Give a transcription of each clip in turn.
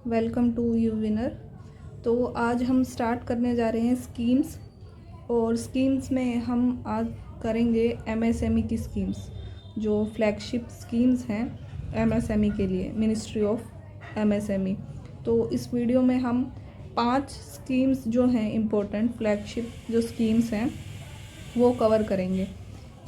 Welcome to you winner. तो आज हम स्टार्ट करने जा रहे हैं स्कीम्स, और स्कीम्स में हम आज करेंगे एमएसएमई की स्कीम्स, जो फ्लैगशिप स्कीम्स हैं एमएसएमई के लिए, मिनिस्ट्री ऑफ एमएसएमई। तो इस वीडियो में हम 5 स्कीम्स जो हैं इम्पोर्टेंट फ्लैगशिप जो स्कीम्स हैं वो कवर करेंगे,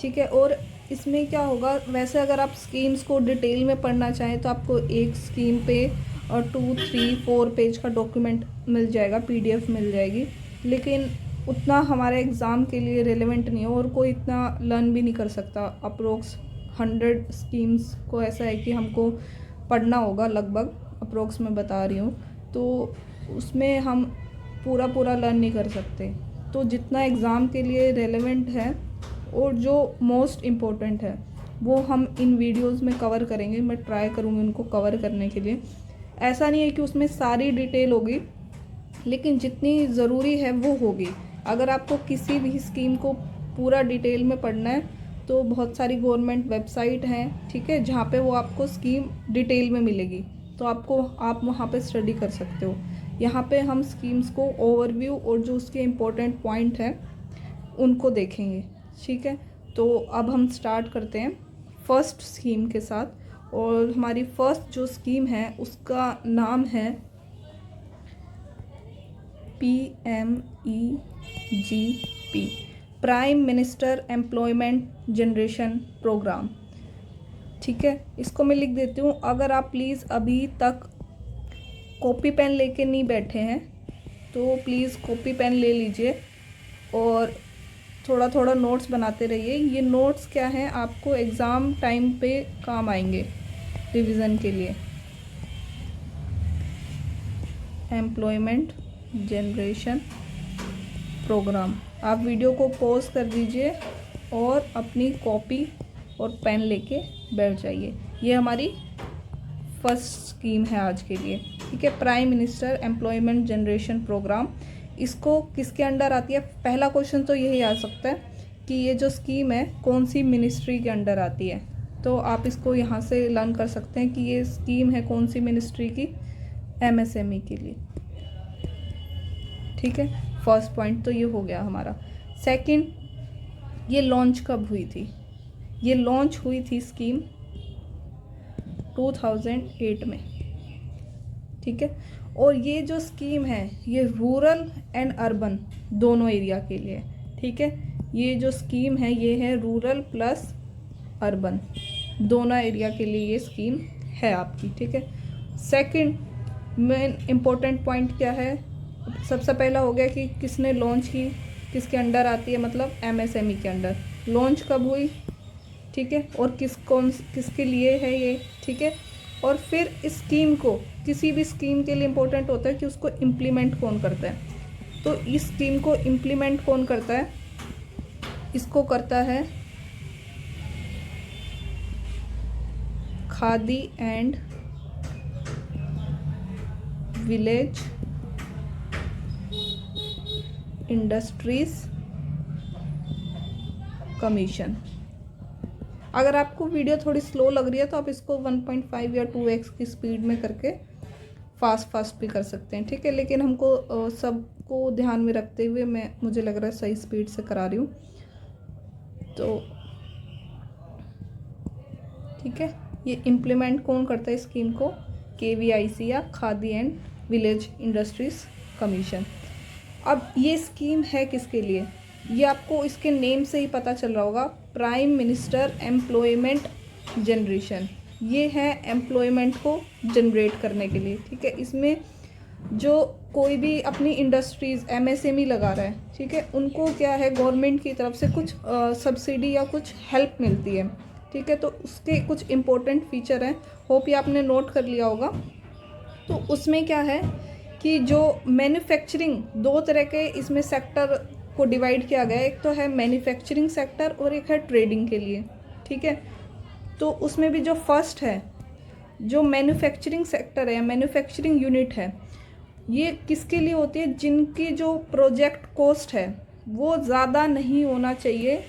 ठीक है। और इसमें क्या होगा, वैसे अगर आप स्कीम्स को डिटेल में पढ़ना चाहें तो आपको एक स्कीम पे और 2, 3, 4 पेज का डॉक्यूमेंट मिल जाएगा, पीडीएफ मिल जाएगी, लेकिन उतना हमारे एग्ज़ाम के लिए रिलेवेंट नहीं है और कोई इतना लर्न भी नहीं कर सकता। अप्रोक्स 100 स्कीम्स को ऐसा है कि हमको पढ़ना होगा, लगभग अप्रोक्स मैं बता रही हूँ, तो उसमें हम पूरा लर्न नहीं कर सकते। तो जितना एग्ज़ाम के लिए रेलेवेंट है और जो मोस्ट इम्पोर्टेंट है वो हम इन वीडियोस में कवर करेंगे। मैं ट्राई करूँगी उनको कवर करने के लिए। ऐसा नहीं है कि उसमें सारी डिटेल होगी, लेकिन जितनी ज़रूरी है वो होगी। अगर आपको किसी भी स्कीम को पूरा डिटेल में पढ़ना है तो बहुत सारी गवर्नमेंट वेबसाइट हैं, ठीक है, जहाँ पे वो आपको स्कीम डिटेल में मिलेगी, तो आप वहाँ पे स्टडी कर सकते हो। यहाँ पे हम स्कीम्स को ओवरव्यू और जो उसके इम्पोर्टेंट पॉइंट हैं उनको देखेंगे, ठीक है। तो अब हम स्टार्ट करते हैं फर्स्ट स्कीम के साथ, और हमारी फर्स्ट जो स्कीम है उसका नाम है PMEGP, prime minister employment generation programme, ठीक है। इसको मैं लिख देती हूँ। अगर आप प्लीज़ अभी तक कॉपी पेन लेके नहीं बैठे हैं तो प्लीज़ कॉपी पेन ले लीजिए और थोड़ा नोट्स बनाते रहिए। ये नोट्स क्या हैं, आपको एग्ज़ाम टाइम पे काम आएंगे रिवीजन के लिए। Employment generation programme. आप वीडियो को पॉज कर दीजिए और अपनी कॉपी और पेन लेके बैठ जाइए। ये हमारी फर्स्ट स्कीम है आज के लिए, ठीक है। Prime minister employment generation programme, इसको किसके अंडर आती है? पहला क्वेश्चन तो यही आ सकता है कि ये जो स्कीम है कौन सी मिनिस्ट्री के अंडर आती है। तो आप इसको यहाँ से लर्न कर सकते हैं कि ये स्कीम है कौन सी मिनिस्ट्री की, एमएसएमई के लिए, ठीक है। फर्स्ट पॉइंट तो ये हो गया हमारा। सेकंड, ये लॉन्च कब हुई थी? ये लॉन्च हुई थी स्कीम 2008 में, ठीक है। और ये जो स्कीम है ये रूरल एंड अर्बन दोनों एरिया के लिए, ठीक है। ये जो स्कीम है ये है रूरल प्लस अर्बन दोनों एरिया के लिए ये स्कीम है आपकी, ठीक है। सेकंड मेन इम्पोर्टेंट पॉइंट क्या है? सबसे पहला हो गया कि किसने लॉन्च की, किसके अंडर आती है, मतलब एमएसएमई के अंडर। लॉन्च कब हुई, ठीक है, और किसके लिए है ये, ठीक है। और फिर इस स्कीम को, किसी भी स्कीम के लिए इम्पोर्टेंट होता है कि उसको इम्प्लीमेंट कौन करता है। तो इस स्कीम को इम्प्लीमेंट कौन करता है? इसको करता है khadi and village industries commission. अगर आपको वीडियो थोड़ी स्लो लग रही है तो आप इसको 1.5 या 2x की स्पीड में करके फास्ट भी कर सकते हैं, ठीक है। लेकिन हमको सबको ध्यान में रखते हुए मुझे लग रहा है सही स्पीड से करा रही हूँ, तो ठीक है। ये इम्प्लीमेंट कौन करता है स्कीम को? KVIC या khadi and village industries commission. अब ये स्कीम है किसके लिए? ये आपको इसके नेम से ही पता चल रहा होगा, प्राइम मिनिस्टर एम्प्लॉयमेंट जनरेशन। ये है एम्प्लॉयमेंट को जनरेट करने के लिए, ठीक है। इसमें जो कोई भी अपनी इंडस्ट्रीज़ एमएसएमई लगा रहा है, ठीक है, उनको क्या है, गवर्नमेंट की तरफ से कुछ सब्सिडी या कुछ हेल्प मिलती है, ठीक है। तो उसके कुछ इम्पोर्टेंट फीचर हैं, होप ये आपने नोट कर लिया होगा। तो उसमें क्या है कि जो मैन्युफैक्चरिंग, 2 तरह के इसमें सेक्टर को डिवाइड किया गया है। एक तो है मैन्युफैक्चरिंग सेक्टर और एक है ट्रेडिंग के लिए, ठीक है। तो उसमें भी जो फर्स्ट है, जो मैन्युफैक्चरिंग सेक्टर है, मैन्युफैक्चरिंग यूनिट है, ये किसके लिए होती है? जिनकी जो प्रोजेक्ट कॉस्ट है वो ज़्यादा नहीं होना चाहिए।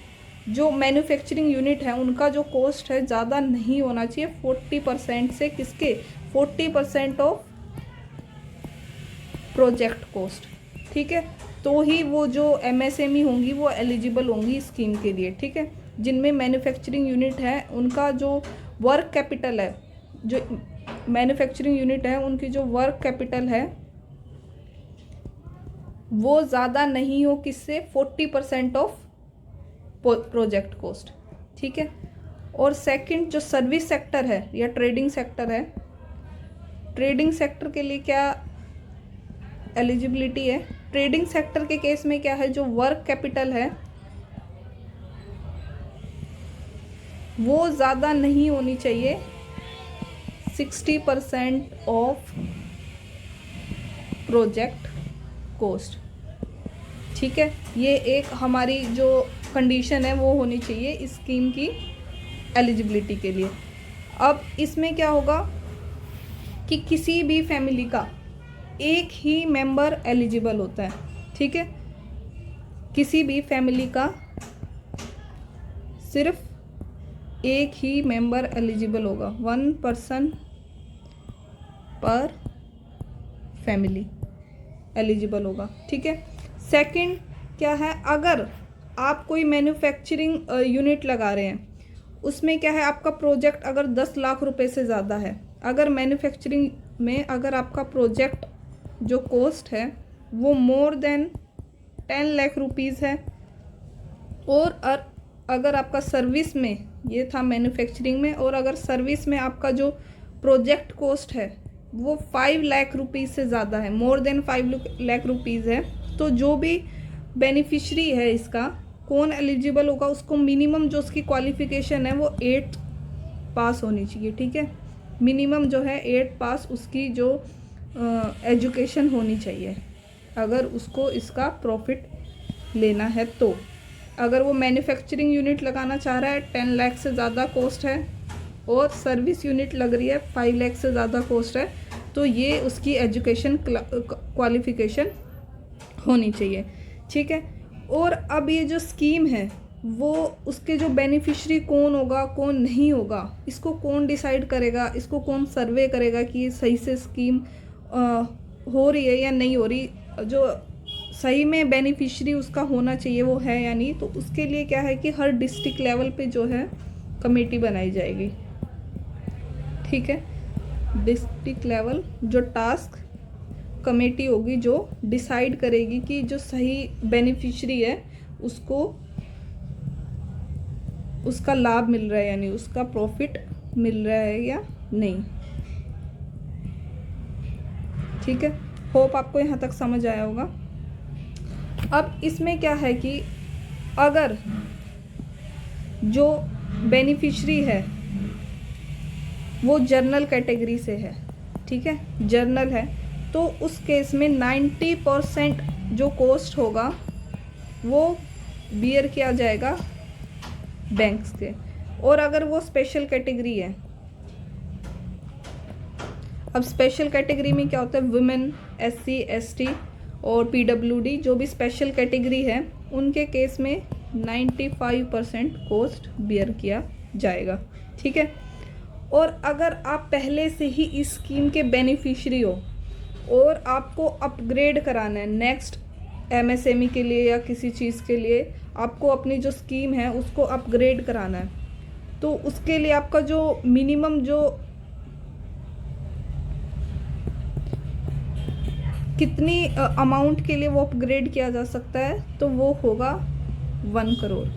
जो मैन्युफैक्चरिंग यूनिट है उनका जो कॉस्ट है ज़्यादा नहीं होना चाहिए 40% से, किसके? 40% ऑफ प्रोजेक्ट कोस्ट, ठीक है। तो ही वो जो एमएसएमई होंगी वो एलिजिबल होंगी स्कीम के लिए, ठीक है। जिनमें मैन्युफैक्चरिंग यूनिट है उनका जो वर्क कैपिटल है, जो मैन्युफैक्चरिंग यूनिट है उनकी जो वर्क कैपिटल है वो ज़्यादा नहीं हो किससे, 40% ऑफ प्रोजेक्ट कोस्ट, ठीक है। और सेकंड जो सर्विस सेक्टर है या ट्रेडिंग सेक्टर है, ट्रेडिंग सेक्टर के लिए क्या एलिजिबिलिटी है, ट्रेडिंग सेक्टर के केस में क्या है, जो वर्क कैपिटल है वो ज़्यादा नहीं होनी चाहिए 60% ऑफ प्रोजेक्ट कोस्ट, ठीक है। ये एक हमारी जो कंडीशन है वो होनी चाहिए इस स्कीम की एलिजिबिलिटी के लिए। अब इसमें क्या होगा कि किसी भी फैमिली का एक ही मेंबर एलिजिबल होता है, ठीक है। किसी भी फैमिली का सिर्फ एक ही मेंबर एलिजिबल होगा, 1 पर्सन पर फैमिली एलिजिबल होगा, ठीक है। सेकंड क्या है, अगर आप कोई मैन्युफैक्चरिंग यूनिट लगा रहे हैं, उसमें क्या है, आपका प्रोजेक्ट अगर 10 लाख रुपए से ज़्यादा है, अगर मैन्युफैक्चरिंग में अगर आपका प्रोजेक्ट जो कोस्ट है वो मोर देन 10 लाख रुपीज़ है, और अगर आपका सर्विस में, ये था मैन्युफैक्चरिंग में, और अगर सर्विस में आपका जो प्रोजेक्ट कोस्ट है वो 5 लाख रुपीज़ से ज़्यादा है, मोर देन 5 लाख रुपीज़ है, तो जो भी बेनिफिशरी है इसका कौन एलिजिबल होगा, उसको मिनिमम जो उसकी क्वालिफ़िकेशन है वो 8 पास होनी चाहिए, ठीक है। मिनिमम जो है 8 पास उसकी जो एजुकेशन होनी चाहिए, अगर उसको इसका प्रॉफिट लेना है। तो अगर वो मैन्युफैक्चरिंग यूनिट लगाना चाह रहा है, 10 लाख से ज़्यादा कोस्ट है, और सर्विस यूनिट लग रही है 5 लाख से ज़्यादा कोस्ट है, तो ये उसकी एजुकेशन क्वालिफ़िकेशन होनी चाहिए, ठीक है। और अब ये जो स्कीम है वो उसके जो बेनिफिशरी कौन होगा कौन नहीं होगा, इसको कौन डिसाइड करेगा, इसको कौन सर्वे करेगा कि ये सही से स्कीम हो रही है या नहीं हो रही, जो सही में बेनिफिशरी उसका होना चाहिए वो है या नहीं। तो उसके लिए क्या है कि हर डिस्ट्रिक्ट लेवल पे जो है कमेटी बनाई जाएगी, ठीक है। डिस्ट्रिक्ट लेवल जो टास्क कमेटी होगी जो डिसाइड करेगी कि जो सही बेनिफिशरी है उसको उसका लाभ मिल रहा है यानी उसका प्रॉफिट मिल रहा है या नहीं, ठीक है। होप आपको यहाँ तक समझ आया होगा। अब इसमें क्या है कि अगर जो बेनिफिशरी है वो जर्नल कैटेगरी से है, ठीक है, जर्नल है, तो उस केस में 90% जो कॉस्ट होगा वो बियर किया जाएगा बैंक्स के। और अगर वो स्पेशल कैटेगरी है, अब स्पेशल कैटेगरी में क्या होता है, वुमेन, SC ST और PWD जो भी स्पेशल कैटेगरी है उनके केस में 95% कॉस्ट बियर किया जाएगा, ठीक है। और अगर आप पहले से ही इस स्कीम के बेनिफिशरी हो और आपको अपग्रेड कराना है नेक्स्ट MSME के लिए या किसी चीज़ के लिए, आपको अपनी जो स्कीम है उसको अपग्रेड कराना है, तो उसके लिए आपका जो मिनिमम जो कितनी अमाउंट के लिए वो अपग्रेड किया जा सकता है, तो वो होगा 1 करोड़।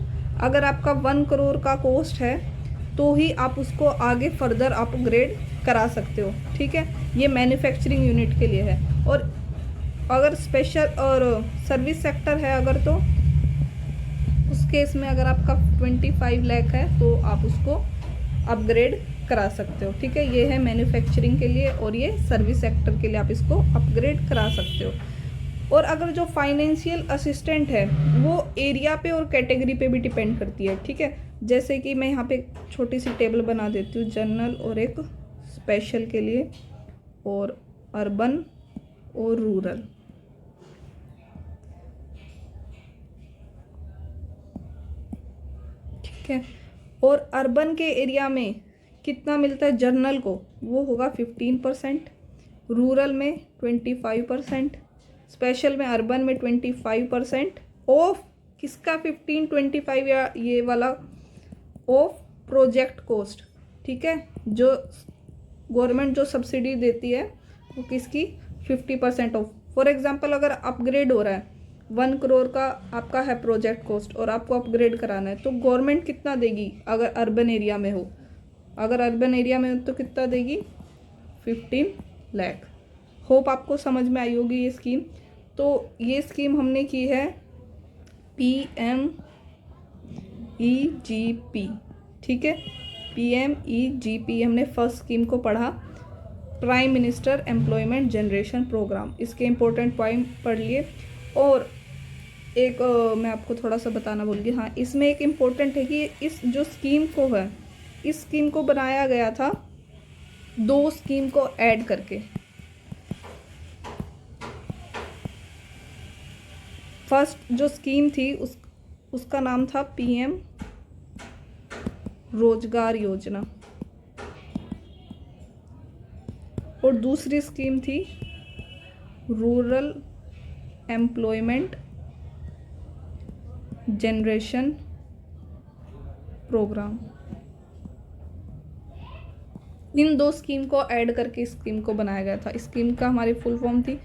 अगर आपका 1 करोड़ का कॉस्ट है तो ही आप उसको आगे फर्दर अपग्रेड करा सकते हो, ठीक है। ये मैन्युफैक्चरिंग यूनिट के लिए है। और अगर स्पेशल और सर्विस सेक्टर है अगर, तो उस केस में अगर आपका 25 लाख है तो आप उसको अपग्रेड करा सकते हो, ठीक है। ये है मैन्युफैक्चरिंग के लिए, और ये सर्विस सेक्टर के लिए आप इसको अपग्रेड करा सकते हो। और अगर जो फाइनेंशियल असिस्टेंट है वो एरिया पे और कैटेगरी पे भी डिपेंड करती है, ठीक है। जैसे कि मैं यहाँ पे छोटी सी टेबल बना देती हूँ, जनरल और एक स्पेशल के लिए, और अर्बन और रूरल, ठीक है। और अर्बन के एरिया में कितना मिलता है जनरल को, वो होगा 15%, रूरल में 25%, स्पेशल में अर्बन में 25% ऑफ किसका 15-25 या ये वाला ऑफ प्रोजेक्ट कॉस्ट, ठीक है। जो गवर्नमेंट जो सब्सिडी देती है वो किसकी 50% ऑफ। फॉर एग्जांपल अगर अपग्रेड हो रहा है 1 करोड़ का आपका है प्रोजेक्ट कॉस्ट और आपको अपग्रेड कराना है तो गवर्नमेंट कितना देगी अगर अर्बन एरिया में हो, अगर अर्बन एरिया में हो तो कितना देगी 15 लाख। होप आपको समझ में आई होगी ये स्कीम। तो ये स्कीम हमने की है PMEGP, ठीक है। PMEGP हमने फर्स्ट स्कीम को पढ़ा, prime minister employment generation programme. इसके इम्पोर्टेंट पॉइंट पढ़ लिए। और एक मैं आपको थोड़ा सा बताना भूल गई, हाँ इसमें एक इम्पोर्टेंट है कि इस जो स्कीम को है, इस स्कीम को बनाया गया था 2 स्कीम को ऐड करके। फर्स्ट जो स्कीम थी उसका नाम था PM रोजगार योजना और दूसरी स्कीम थी रूरल एम्प्लॉयमेंट जनरेशन प्रोग्राम। इन 2 स्कीम को ऐड करके इस स्कीम को बनाया गया था। इस स्कीम का हमारी फुल फॉर्म थी,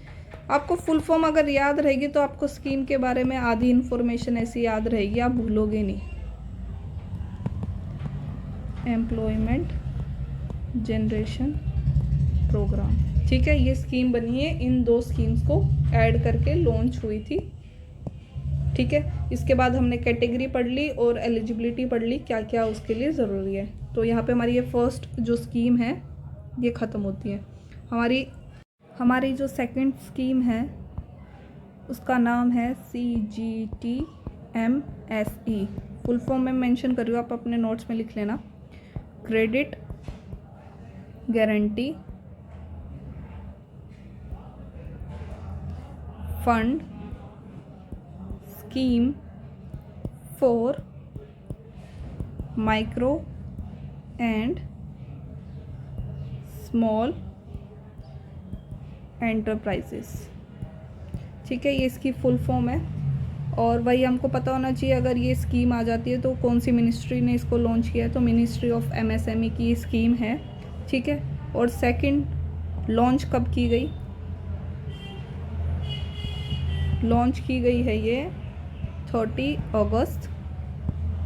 आपको फुल फॉर्म अगर याद रहेगी तो आपको स्कीम के बारे में आधी इन्फॉर्मेशन ऐसी याद रहेगी, आप भूलोगे नहीं। एम्प्लॉयमेंट जनरेशन प्रोग्राम, ठीक है। ये स्कीम बनी है, इन 2 स्कीम्स को ऐड करके लॉन्च हुई थी, ठीक है। इसके बाद हमने कैटेगरी पढ़ ली और एलिजिबिलिटी पढ़ ली, क्या क्या उसके लिए ज़रूरी है। तो यहाँ पे हमारी ये फर्स्ट जो स्कीम है ये ख़त्म होती है। हमारी जो सेकंड स्कीम है उसका नाम है CGTMSE। फुल फॉर्म में मेंशन कर रही हूँ, आप अपने नोट्स में लिख लेना। Credit guarantee fund scheme for micro and small enterprises, ठीक है। ये इसकी फुल फॉर्म है और वही हमको पता होना चाहिए अगर ये स्कीम आ जाती है तो कौन सी मिनिस्ट्री ने इसको लॉन्च किया है। तो मिनिस्ट्री ऑफ MSME की स्कीम है, ठीक है। और सेकंड लॉन्च कब की गई, लॉन्च की गई है ये 30 अगस्त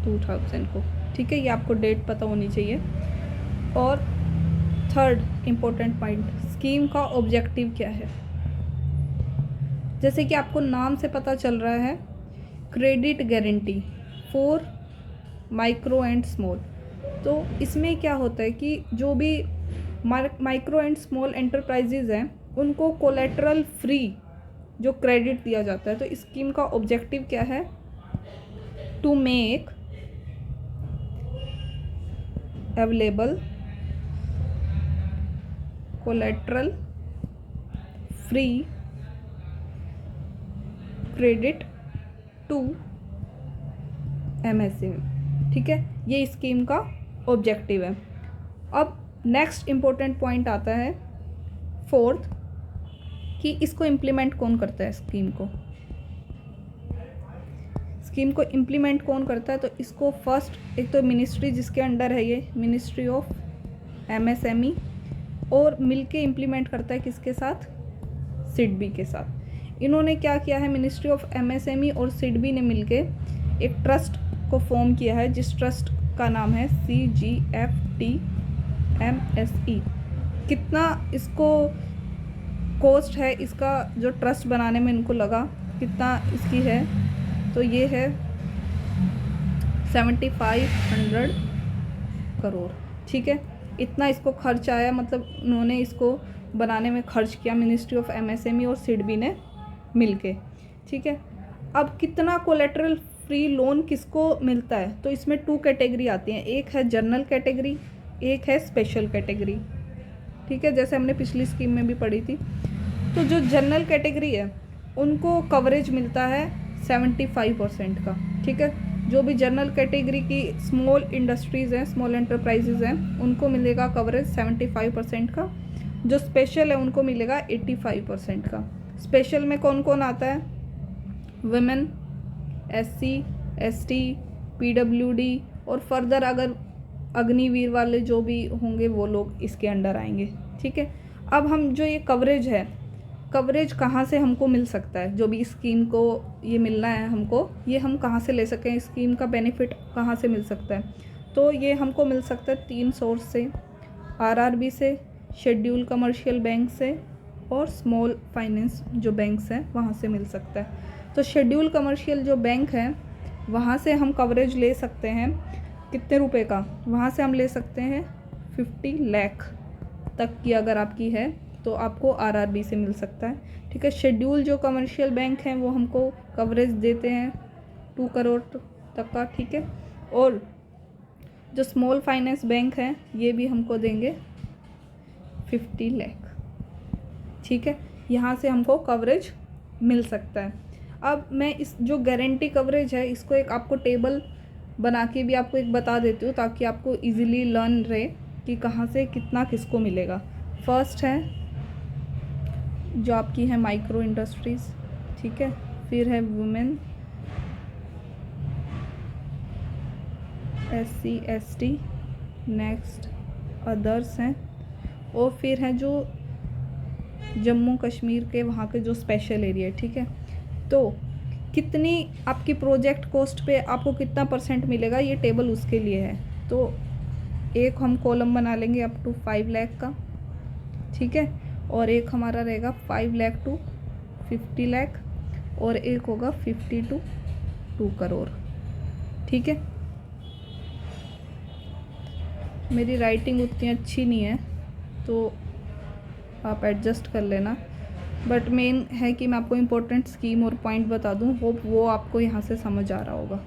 2000 को, ठीक है। ये आपको डेट पता होनी चाहिए। और थर्ड इम्पोर्टेंट पॉइंट, स्कीम का ऑब्जेक्टिव क्या है। जैसे कि आपको नाम से पता चल रहा है credit guarantee for micro and small, तो इसमें क्या होता है कि जो भी माइक्रो एंड स्मॉल एंटरप्राइजेज हैं उनको कोलेटरल फ्री जो क्रेडिट दिया जाता है। तो इस स्कीम का ऑब्जेक्टिव क्या है, to make available collateral free credit to MSME, ठीक है। ये स्कीम का ऑब्जेक्टिव है। अब नेक्स्ट इम्पोर्टेंट पॉइंट आता है फोर्थ, कि इसको इम्प्लीमेंट कौन करता है। स्कीम को इम्प्लीमेंट कौन करता है, तो इसको फर्स्ट एक तो मिनिस्ट्री जिसके अंडर है ये मिनिस्ट्री ऑफ MSME, और मिलके इम्प्लीमेंट करता है किसके साथ, SIDBI के साथ। इन्होंने क्या किया है, मिनिस्ट्री ऑफ MSME और SIDBI ने मिलके एक ट्रस्ट को फॉर्म किया है जिस ट्रस्ट का नाम है CGFTMSE। कितना इसको कॉस्ट है इसका जो ट्रस्ट बनाने में इनको लगा, कितना इसकी है, तो ये है 7500 करोड़, ठीक है। इतना इसको खर्च आया, मतलब उन्होंने इसको बनाने में खर्च किया मिनिस्ट्री ऑफ MSME और SIDBI ने मिलके, ठीक है। अब कितना कोलेटरल फ्री लोन किसको मिलता है, तो इसमें 2 कैटेगरी आती हैं, एक है जनरल कैटेगरी, एक है स्पेशल कैटेगरी, ठीक है। जैसे हमने पिछली स्कीम में भी पढ़ी थी। तो जो जनरल कैटेगरी है उनको कवरेज मिलता है 75% का, ठीक है। जो भी जनरल कैटेगरी की स्मॉल इंडस्ट्रीज़ हैं, स्मॉल एंटरप्राइजेज हैं, उनको मिलेगा कवरेज 75% का। जो स्पेशल है उनको मिलेगा 85% का। स्पेशल में कौन कौन आता है? वुमेन, SC, ST, PWD और फर्दर अगर अग्निवीर वाले जो भी होंगे वो लोग इसके अंडर आएंगे। ठीक है, अब हम जो ये कवरेज है, कवरेज कहाँ से हमको मिल सकता है? जो भी स्कीम को ये मिलना है हमको, ये हम कहाँ से ले सकें? स्कीम का बेनिफिट कहाँ से मिल सकता है? तो ये हमको मिल सकता है 3 सोर्स से, RRB से, शेड्यूल कमर्शियल बैंक से और स्मॉल फाइनेंस जो बैंक्स हैं वहाँ से मिल सकता है। तो शेड्यूल कमर्शियल जो बैंक है वहाँ से हम कवरेज ले सकते हैं कितने रुपए का? वहाँ से हम ले सकते हैं 50 लाख तक की अगर आपकी है तो आपको RRB से मिल सकता है। ठीक है, शेड्यूल जो कमर्शियल बैंक हैं वो हमको कवरेज देते हैं 2 करोड़ तक का। ठीक है, और जो स्मॉल फाइनेंस बैंक हैं ये भी हमको देंगे 50 लाख। ठीक है, यहाँ से हमको कवरेज मिल सकता है। अब मैं इस जो गारंटी कवरेज है इसको एक आपको टेबल बना के भी आपको एक बता देती हूँ ताकि आपको इजीली लर्न रहे कि कहाँ से कितना किसको मिलेगा। फर्स्ट है जो आपकी है माइक्रो इंडस्ट्रीज़, ठीक है, फिर है women, SC ST, next others हैं, और फिर है जो जम्मू कश्मीर के वहाँ के जो स्पेशल एरिया। ठीक है, तो कितनी आपकी प्रोजेक्ट कॉस्ट पे आपको कितना % मिलेगा ये टेबल उसके लिए है। तो एक हम कॉलम बना लेंगे अप टू 5 लाख का। ठीक है, और एक हमारा रहेगा 5 लाख टू 50 लाख और एक होगा 50 टू 2 करोड़। ठीक है, मेरी राइटिंग उतनी अच्छी नहीं है तो आप एडजस्ट कर लेना, बट मेन है कि मैं आपको इम्पोर्टेंट स्कीम और पॉइंट बता दूं, होप वो आपको यहाँ से समझ आ रहा होगा।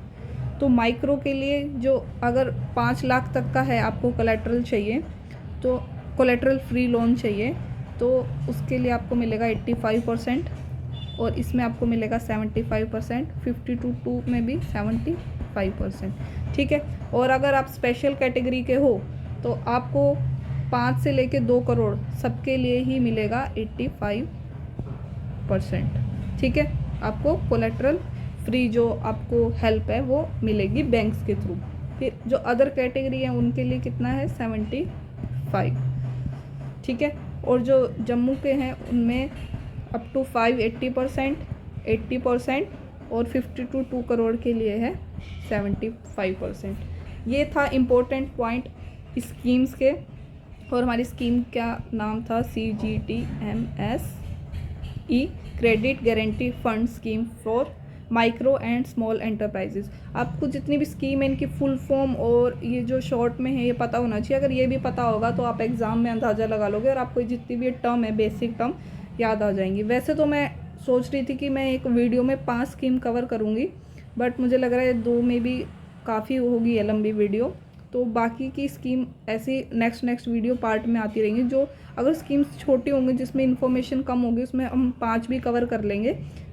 तो माइक्रो के लिए जो अगर 5 लाख तक का है आपको कोलेट्रल चाहिए, तो कोलेट्रल फ्री लोन चाहिए, तो उसके लिए आपको मिलेगा 85% और इसमें आपको मिलेगा 75%, 50 टू 2 में भी 75%। ठीक है, और अगर आप स्पेशल कैटेगरी के हो तो आपको 5 से लेके 2 करोड़ सबके लिए ही मिलेगा 85%। ठीक है, आपको कोलेट्रल फ्री जो आपको हेल्प है वो मिलेगी बैंक्स के थ्रू। फिर जो अदर कैटेगरी है उनके लिए कितना है 75। ठीक है, और जो जम्मू के हैं उनमें अप टू 80%, 80% और 50 टू 2 करोड़ के लिए है 75%। ये था इम्पोर्टेंट पॉइंट स्कीम्स के, और हमारी स्कीम का नाम था CGTMSE credit guarantee fund scheme for micro and small enterprises. आपको जितनी भी स्कीम है इनकी फुल फॉर्म और ये जो शॉर्ट में है ये पता होना चाहिए। अगर ये भी पता होगा तो आप एग्ज़ाम में अंदाज़ा लगा लोगे और आपको जितनी भी टर्म है बेसिक टर्म याद आ जाएंगी। वैसे तो मैं सोच रही थी कि मैं एक वीडियो में 5 स्कीम कवर करूँगी, बट मुझे लग रहा है 2 में भी काफ़ी होगी ये लंबी वीडियो। तो बाकी की स्कीम ऐसी नेक्स्ट वीडियो पार्ट में आती रहेंगी। जो अगर स्कीम्स छोटी होंगी जिसमें इन्फॉर्मेशन कम होगी उसमें हम 5 भी कवर कर लेंगे।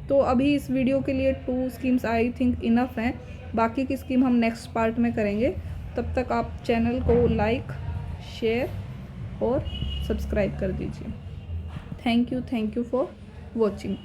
तो अभी इस वीडियो के लिए 2 स्कीम्स आई थिंक इनफ हैं, बाकी की स्कीम हम नेक्स्ट पार्ट में करेंगे। तब तक आप चैनल को लाइक, शेयर और सब्सक्राइब कर दीजिए। Thank you for watching.